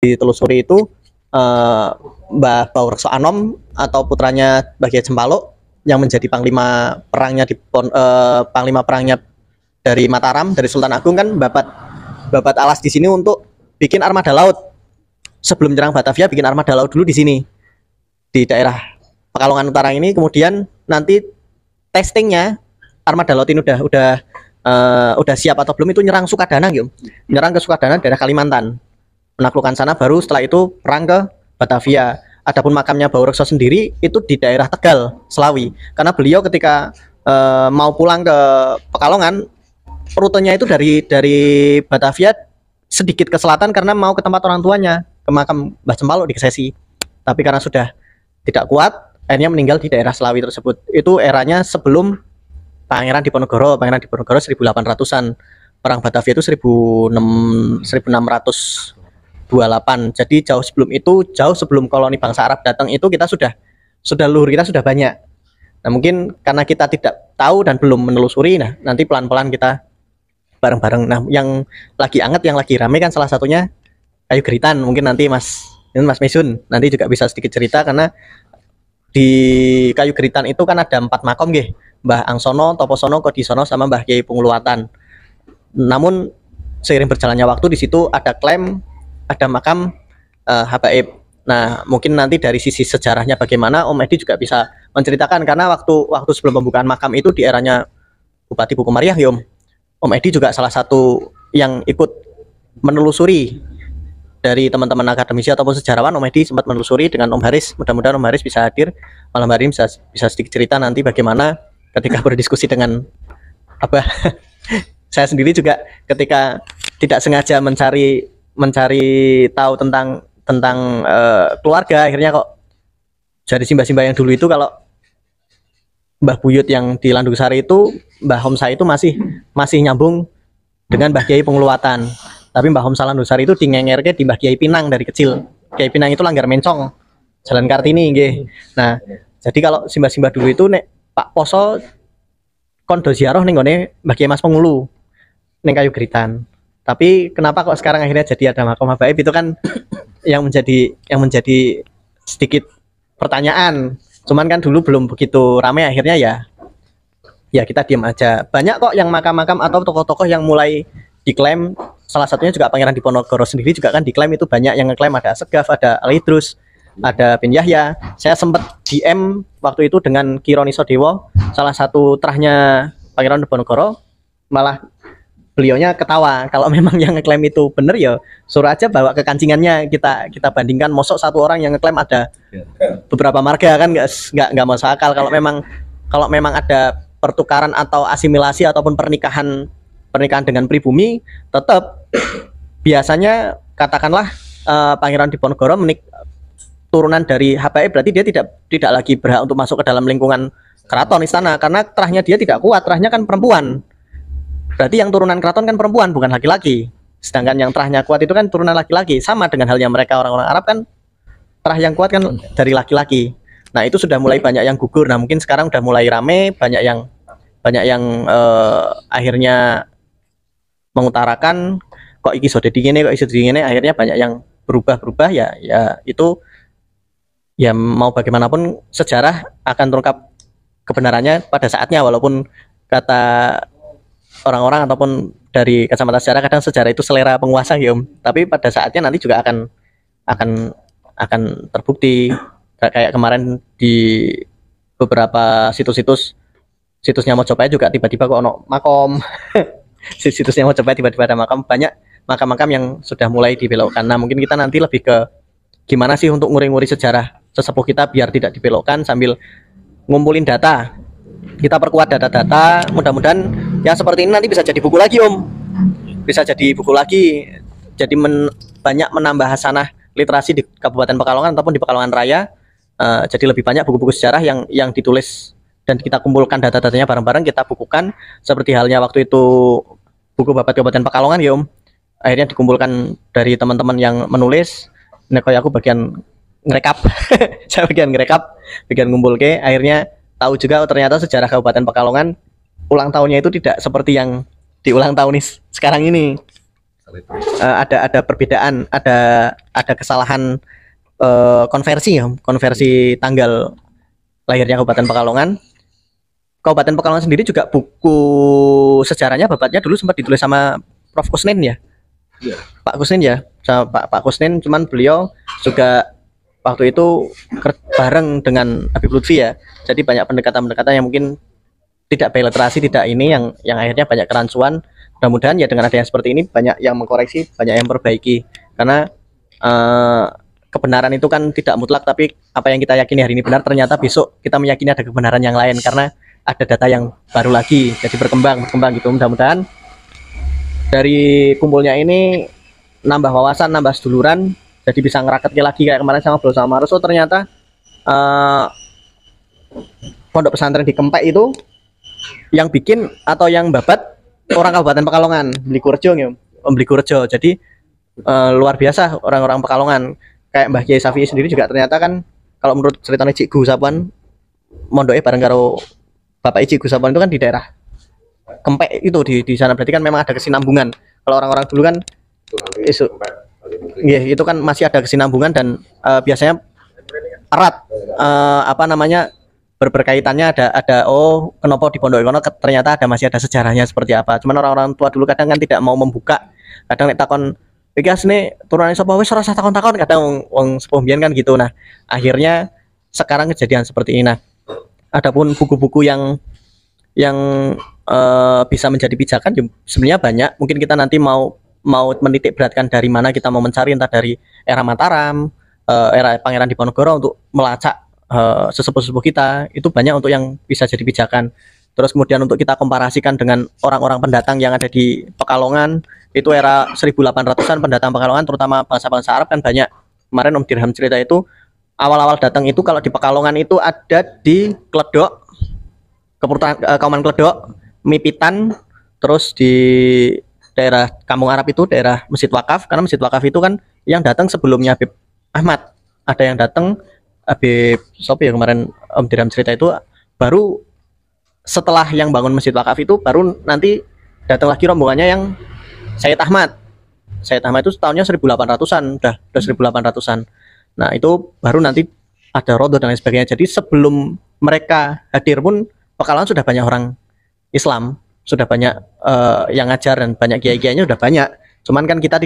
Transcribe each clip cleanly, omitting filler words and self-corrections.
ditelusuri itu Mbah Baurekso Anom atau putranya Mbah Kyai Cempaluk yang menjadi panglima perangnya dari Mataram, dari Sultan Agung kan babat alas di sini untuk bikin armada laut. Sebelum menyerang Batavia bikin armada laut dulu di sini. Di daerah Pekalongan Utara ini, kemudian nanti testingnya armada laut ini udah siap atau belum itu nyerang Sukadana gitu. Nyerang ke Sukadana daerah Kalimantan. Menaklukkan sana, baru setelah itu perang ke Batavia. Adapun makamnya Baurekso sendiri itu di daerah Tegal, Selawi. Karena beliau ketika mau pulang ke Pekalongan, rutenya itu dari Batavia sedikit ke selatan karena mau ke tempat orang tuanya, ke makam Mbah Cempaluk di Kesesi. Tapi karena sudah tidak kuat, akhirnya meninggal di daerah Selawi tersebut. Itu eranya sebelum Pangeran Diponegoro 1800-an. Perang Batavia itu 1628. Jadi jauh sebelum itu, jauh sebelum koloni bangsa Arab datang itu kita sudah luhur kita sudah banyak. Nah, mungkin karena kita tidak tahu dan belum menelusuri, nah nanti pelan-pelan kita bareng-bareng. Nah, yang lagi anget, yang lagi rame kan salah satunya kayu geritan. Mungkin nanti Mas Mesun nanti juga bisa sedikit cerita, karena di kayu geritan itu kan ada 4 makom nggih. Mbah Angsono, Toposono, Kodisono, sama Mbah Kyai Pungluwatan. Namun seiring berjalannya waktu di situ ada klaim ada makam habaib. Nah, mungkin nanti dari sisi sejarahnya bagaimana Om Edi juga bisa menceritakan, karena waktu sebelum pembukaan makam itu di eranya Bupati Bukomariah ya Om Edi juga salah satu yang ikut menelusuri. Dari teman-teman akademisi ataupun sejarawan, Om Edi sempat menelusuri dengan Om Haris. Mudah-mudahan Om Haris bisa hadir malam hari ini, bisa sedikit cerita nanti bagaimana ketika berdiskusi dengan Abah. Saya sendiri juga ketika tidak sengaja mencari tahu tentang keluarga, akhirnya kok dari simbah-simbah yang dulu itu, kalau Mbah Buyut yang di Landungsari itu, Mbah Homsa itu masih nyambung dengan Mbah Kyai Pungluwatan. Tapi Mbah Homsa Landungsari itu dingengerke di Mbah Kyai Pinang dari kecil. Kyai Pinang itu Langgar Mencong, Jalan Kartini nggih. Nah, jadi kalau simbah-simbah dulu itu nek Pak Poso kondo ziarah ning gone Mbah Kyai Mas Pengulu ning kayu geritan. Tapi kenapa kok sekarang akhirnya jadi ada makam habaib, itu kan yang menjadi sedikit pertanyaan. Cuman kan dulu belum begitu ramai, akhirnya ya kita diam aja. Banyak kok yang makam-makam atau tokoh-tokoh yang mulai diklaim, salah satunya juga Pangeran Diponegoro sendiri juga kan diklaim, itu banyak yang ngeklaim, ada Segaf, ada Al-Idrus, ada Bin Yahya. Saya sempat DM waktu itu dengan Ki Roni Sodewo, salah satu terahnya Pangeran Diponegoro, malah beliaunya ketawa kalau memang yang ngeklaim itu bener, ya suruh aja bawa ke kancingannya, kita bandingkan. Mosok satu orang yang ngeklaim ada beberapa marga, kan nggak masuk akal. Kalau memang ada pertukaran atau asimilasi ataupun pernikahan dengan pribumi, tetap biasanya katakanlah Pangeran Diponegoro turunan dari habaib, berarti dia tidak lagi berhak untuk masuk ke dalam lingkungan keraton istana, karena terahnya dia tidak kuat, terahnya kan perempuan. Berarti yang turunan keraton kan perempuan, bukan laki-laki. Sedangkan yang terahnya kuat itu kan turunan laki-laki. Sama dengan halnya mereka orang-orang Arab kan, terah yang kuat kan dari laki-laki. Nah, itu sudah mulai banyak yang gugur. Nah, mungkin sekarang udah mulai rame, banyak yang akhirnya mengutarakan kok iki iso dadi ngene, akhirnya banyak yang berubah ya itu ya, mau bagaimanapun sejarah akan terungkap kebenarannya pada saatnya, walaupun kata orang-orang ataupun dari kacamata sejarah, kadang sejarah itu selera penguasa ya tapi pada saatnya nanti juga akan terbukti. Kayak kemarin di beberapa situsnya Mojopahit juga tiba-tiba kok ono makom. Situsnya Mojopahit tiba-tiba ada makam, banyak makam-makam yang sudah mulai dibelokkan. Nah, mungkin kita nanti lebih ke gimana sih untuk nguri-nguri sejarah sesepuh kita biar tidak dibelokkan, sambil ngumpulin data. Kita perkuat data-data, mudah-mudahan yang seperti ini nanti bisa jadi buku lagi bisa jadi buku lagi, jadi banyak menambah hasanah literasi di Kabupaten Pekalongan ataupun di Pekalongan Raya. Jadi lebih banyak buku-buku sejarah yang ditulis dan kita kumpulkan data-datanya bareng-bareng, kita bukukan, seperti halnya waktu itu buku Babat Kabupaten Pekalongan ya akhirnya dikumpulkan dari teman-teman yang menulis. Nah, kayak aku bagian ngerekap saya bagian ngumpul ke, akhirnya tahu juga ternyata sejarah Kabupaten Pekalongan ulang tahunnya itu tidak seperti yang diulang tahun sekarang ini. ada perbedaan, ada kesalahan konversi ya, konversi tanggal lahirnya Kabupaten Pekalongan. Kabupaten Pekalongan sendiri juga buku sejarahnya babatnya dulu sempat ditulis sama Prof. Kusnin ya. Iya. Pak Kusnin ya, sama Pak Kusnin, cuman beliau juga waktu itu bareng dengan Habib Lutfi ya. Jadi banyak pendekatan-pendekatan yang mungkin tidak baik literasi, tidak ini yang akhirnya banyak kerancuan. Mudah-mudahan ya dengan ada yang seperti ini banyak yang mengkoreksi, banyak yang memperbaiki. Karena kebenaran itu kan tidak mutlak, tapi apa yang kita yakini hari ini benar, ternyata besok kita meyakini ada kebenaran yang lain karena ada data yang baru lagi, jadi berkembang gitu. Mudah-mudahan dari kumpulnya ini nambah wawasan, nambah seduluran, jadi bisa ngeraket lagi kayak kemarin sama Bro sama Marus. Oh ternyata pondok pesantren di Kempek itu yang bikin atau yang babat orang Kabupaten Pekalongan, Blikurjo ya, Blikurjo. Jadi luar biasa orang-orang Pekalongan. Kayak Mbah Kiai Safi sendiri juga ternyata kan kalau menurut ceritanya Cik Gu Sapuan, mondoknya bareng karo Bapak Cik Gu Sapuan itu kan di daerah Kempek itu di sana, berarti kan memang ada kesinambungan. Kalau orang-orang dulu kan itu kan masih ada kesinambungan dan biasanya erat berkaitannya ada oh kenapa di pondok kono ternyata masih ada sejarahnya seperti apa. Cuman orang-orang tua dulu kadang kan tidak mau membuka. Kadang nek takon iki asline turunan sapa wis ora usah takon-takon, kadang wong sepuh mbiyen kan gitu. Nah, akhirnya sekarang kejadian seperti ini. Nah, adapun buku-buku yang bisa menjadi pijakan sebenarnya banyak. Mungkin kita nanti mau menitik beratkan dari mana kita mau mencari, entah dari era Mataram, era Pangeran Diponegoro untuk melacak sesepuh-sesepuh kita, itu banyak untuk yang bisa jadi pijakan. Terus kemudian untuk kita komparasikan dengan orang-orang pendatang yang ada di Pekalongan, itu era 1800-an pendatang Pekalongan terutama bangsa-bangsa Arab kan banyak. Kemarin Om Dirham cerita itu awal-awal datang itu kalau di Pekalongan itu ada di Kledok, Kauman Kledok, Mipitan, terus di daerah Kampung Arab itu daerah Masjid Wakaf, karena Masjid Wakaf itu kan yang datang sebelumnya Habib Ahmad, ada yang datang Habib Sopi ya kemarin Om Dirham cerita itu, baru setelah yang bangun Masjid Wakaf itu baru nanti datang lagi rombongannya yang Sayyid Ahmad. Sayyid Ahmad itu tahunnya 1800-an, udah 1800-an. Nah, itu baru nanti ada rondo dan lain sebagainya. Jadi sebelum mereka hadir pun Pekalongan sudah banyak orang Islam, sudah banyak yang ngajar dan banyak kiai-kiainya sudah banyak. Cuman kan kita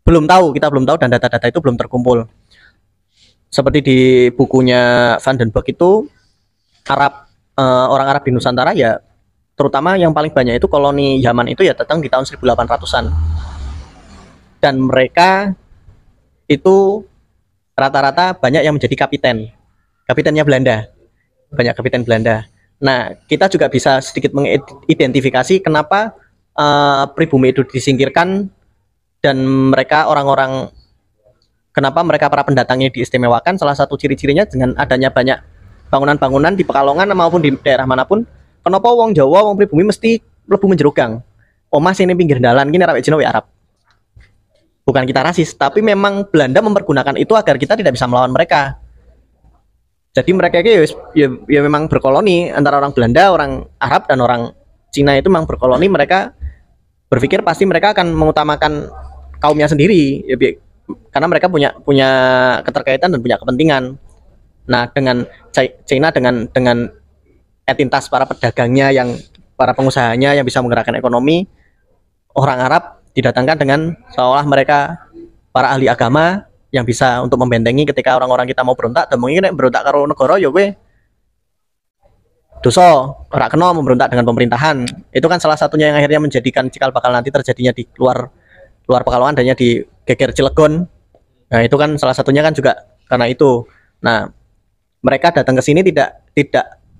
belum tahu dan data-data itu belum terkumpul. Seperti di bukunya Van den Berg itu orang Arab di Nusantara ya, terutama yang paling banyak itu koloni Yaman itu ya datang di tahun 1800-an. Dan mereka itu rata-rata banyak yang menjadi kapitennya Belanda. Banyak kapiten Belanda. Nah, kita juga bisa sedikit mengidentifikasi kenapa pribumi itu disingkirkan dan mereka kenapa mereka para pendatangnya diistimewakan. Salah satu ciri-cirinya dengan adanya banyak bangunan-bangunan di Pekalongan maupun di daerah manapun. Kenapa wong Jawa, wong pribumi mesti mlebu menjerugang. Omah sini pinggir dalan gini rawek Cina Arab. Bukan kita rasis, tapi memang Belanda mempergunakan itu agar kita tidak bisa melawan mereka. Jadi mereka itu ya memang berkoloni antara orang Belanda, orang Arab dan orang Cina itu memang berkoloni. Mereka berpikir pasti mereka akan mengutamakan kaumnya sendiri, ya, karena mereka punya keterkaitan dan punya kepentingan. Nah, dengan China dengan entitas para pedagangnya para pengusahanya yang bisa menggerakkan ekonomi, orang Arab didatangkan dengan seolah mereka para ahli agama yang bisa untuk membentengi ketika orang-orang kita mau berontak. Dan mungkin berontak karo negara ya gue dosa, ora kena memberontak dengan pemerintahan. Itu kan salah satunya yang akhirnya menjadikan cikal bakal nanti terjadinya di luar Pekalongan, adanya di Geger Cilegon. Nah, itu kan salah satunya kan juga karena itu. Nah, mereka datang ke sini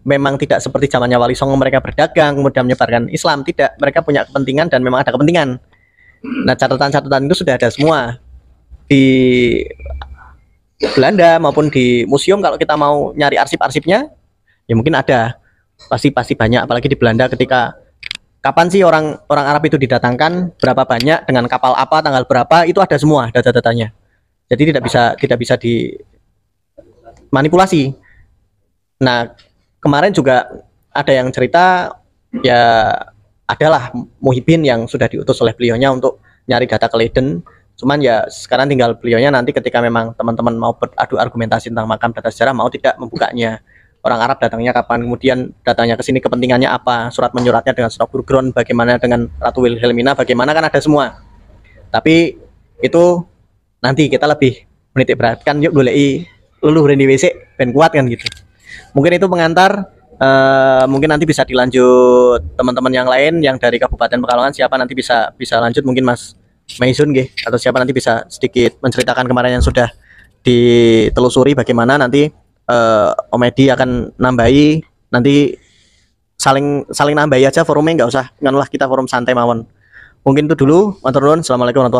memang tidak seperti zamannya Wali Songo mereka berdagang kemudian menyebarkan Islam, tidak. Mereka punya kepentingan dan memang ada kepentingan. Nah, catatan-catatan itu sudah ada semua di Belanda maupun di museum. Kalau kita mau nyari arsip-arsipnya ya mungkin ada, pasti banyak, apalagi di Belanda ketika kapan sih orang Arab itu didatangkan, berapa banyak, dengan kapal apa, tanggal berapa, itu ada semua data-datanya. Jadi tidak bisa dimanipulasi. Nah, kemarin juga ada yang cerita ya adalah Muhyiddin yang sudah diutus oleh beliaunya untuk nyari data ke Leiden. Cuman ya sekarang tinggal beliaunya nanti ketika memang teman-teman mau beradu argumentasi tentang makam data sejarah mau tidak membukanya. Orang Arab datangnya kapan, kemudian datangnya ke sini kepentingannya apa, surat menyuratnya dengan surat background bagaimana, dengan Ratu Wilhelmina bagaimana, kan ada semua. Tapi itu nanti kita lebih menitik beratkan, yuk golei leluhur di WC ben kuat kan gitu. Mungkin itu pengantar. Mungkin nanti bisa dilanjut teman-teman yang lain yang dari Kabupaten Pekalongan, siapa nanti bisa lanjut, mungkin Mas Maizun atau siapa nanti bisa sedikit menceritakan kemarin yang sudah ditelusuri bagaimana. Nanti Om Edi akan nambahi, nanti saling nambahi aja forumnya, nggak usah, kita forum santai mawon. Mungkin itu dulu. Matur nuwun. Assalamualaikum warahmatullahi wabarakatuh.